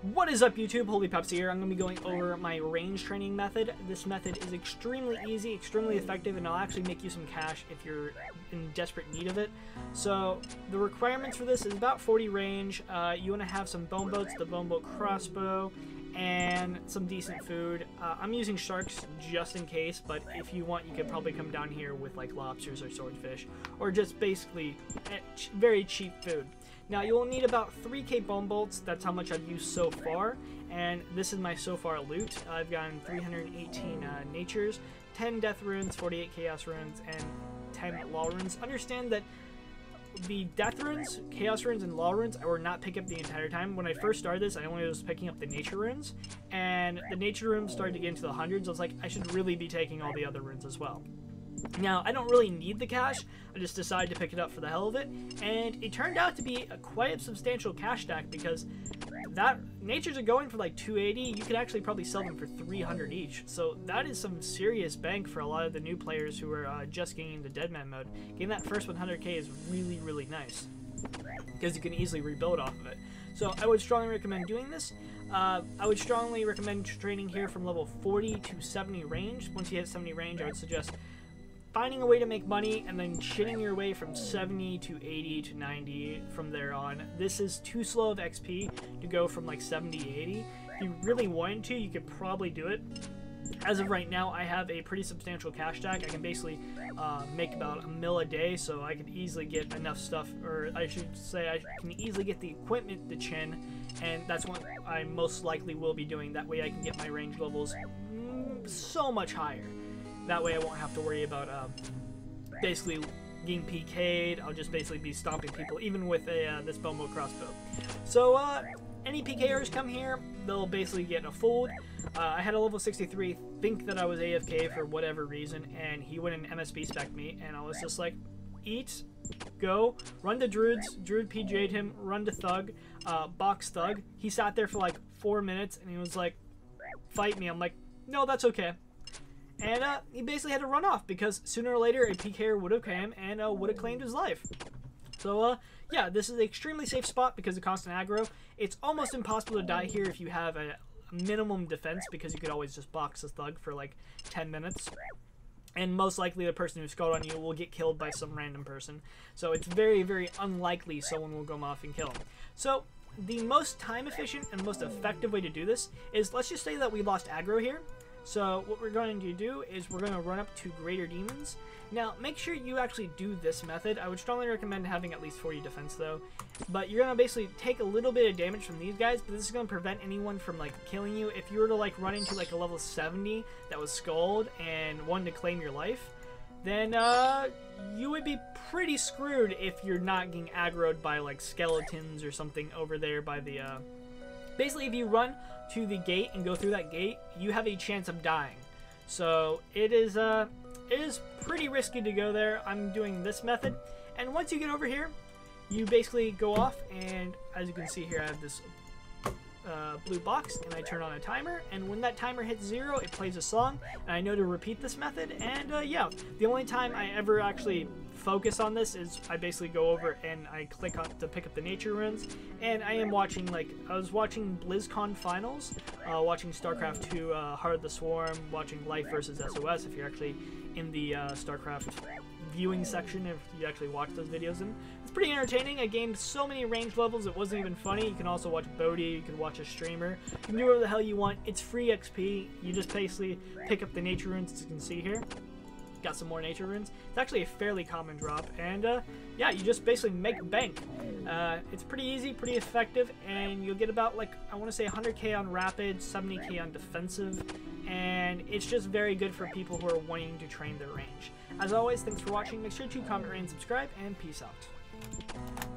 What is up, YouTube? Holy Pepsi here. I'm going to be going over my range training method. This method is extremely easy, extremely effective, and it'll actually make you some cash if you're in desperate need of it. So the requirements for this is about 40 range. You want to have some bone boats, the bone boat crossbow, and some decent food. I'm using sharks just in case, but if you want, you could probably come down here with like lobsters or swordfish, or just basically very cheap food. Now you will need about 3k bone bolts. That's how much I've used so far, and this is my so far loot. I've gotten 318 natures, 10 death runes, 48 chaos runes, and 10 law runes. Understand that the death runes, chaos runes, and law runes I were not pick up the entire time. When I first started this, I only was picking up the nature runes, and the nature runes started to get into the hundreds. I was like, I should really be taking all the other runes as well. Now, I don't really need the cash, I just decided to pick it up for the hell of it, and it turned out to be quite a substantial cash stack because that natures are going for like 280, you could actually probably sell them for 300 each, so that is some serious bank for a lot of the new players who are just getting into Deadman mode. Getting that first 100k is really, really nice, because you can easily rebuild off of it. So I would strongly recommend doing this. I would strongly recommend training here from level 40 to 70 range. Once you hit 70 range, I would suggest finding a way to make money and then shitting your way from 70 to 80 to 90 from there on. This is too slow of XP to go from like 70 to 80. If you really wanted to, you could probably do it. As of right now, I have a pretty substantial cash stack. I can basically make about $1 mil a day, so I could easily get enough stuff, or I should say I can easily get the equipment to chin, and that's what I most likely will be doing. That way I can get my range levels so much higher. That way I won't have to worry about basically getting PK'd. I'll just basically be stomping people, even with this bone bow crossbow. So any PKers come here, they'll basically get a fold. I had a level 63 think that I was AFK for whatever reason, and he went and MSB spec'd me, and I was just like, eat, go, run to Druids. Druid PJ'd him, run to Thug, box Thug. He sat there for like 4 minutes, and he was like, fight me. I'm like, no, that's okay. And he basically had to run off because sooner or later a PKer would have came and would have claimed his life. So yeah, this is an extremely safe spot because of constant aggro. It's almost impossible to die here if you have a minimum defense, because you could always just box a Thug for like 10 minutes. And most likely the person who scored on you will get killed by some random person. So it's very, very unlikely someone will go off and kill him. So the most time efficient and most effective way to do this is, let's just say that we lost aggro here. So what we're going to do is we're going to run up to Greater Demons. Now, make sure you actually do this method. I would strongly recommend having at least 40 defense, though. But you're going to basically take a little bit of damage from these guys, but this is going to prevent anyone from, like, killing you. If you were to, like, run into, like, a level 70 that was skulled and wanted to claim your life, then you would be pretty screwed if you're not getting aggroed by, like, skeletons or something over there by the... Basically, if you run to the gate and go through that gate, you have a chance of dying. So it is pretty risky to go there. I'm doing this method, and once you get over here, you basically go off, and as you can see here, I have this blue box, and I turn on a timer, and when that timer hits 0, it plays a song, and I know to repeat this method. And yeah, the only time I ever actually focus on this is I basically go over and I click on to pick up the nature runes, and I am watching, like, I was watching BlizzCon finals, watching StarCraft 2 Heart of the Swarm, watching Life versus SOS if you're actually in the StarCraft viewing section, if you actually watch those videos. And it's pretty entertaining. I gained so many range levels, it wasn't even funny. You can also watch Bodhi, you can watch a streamer, you can do whatever the hell you want. It's free XP. You just basically pick up the nature runes, as you can see here. Got some more nature runes. It's actually a fairly common drop, and yeah, you just basically make bank. It's pretty easy, pretty effective, and you'll get about, like, I want to say 100k on rapid, 70k on defensive, and it's just very good for people who are wanting to train their range. As always, thanks for watching. Make sure to comment, rate, and subscribe, and peace out.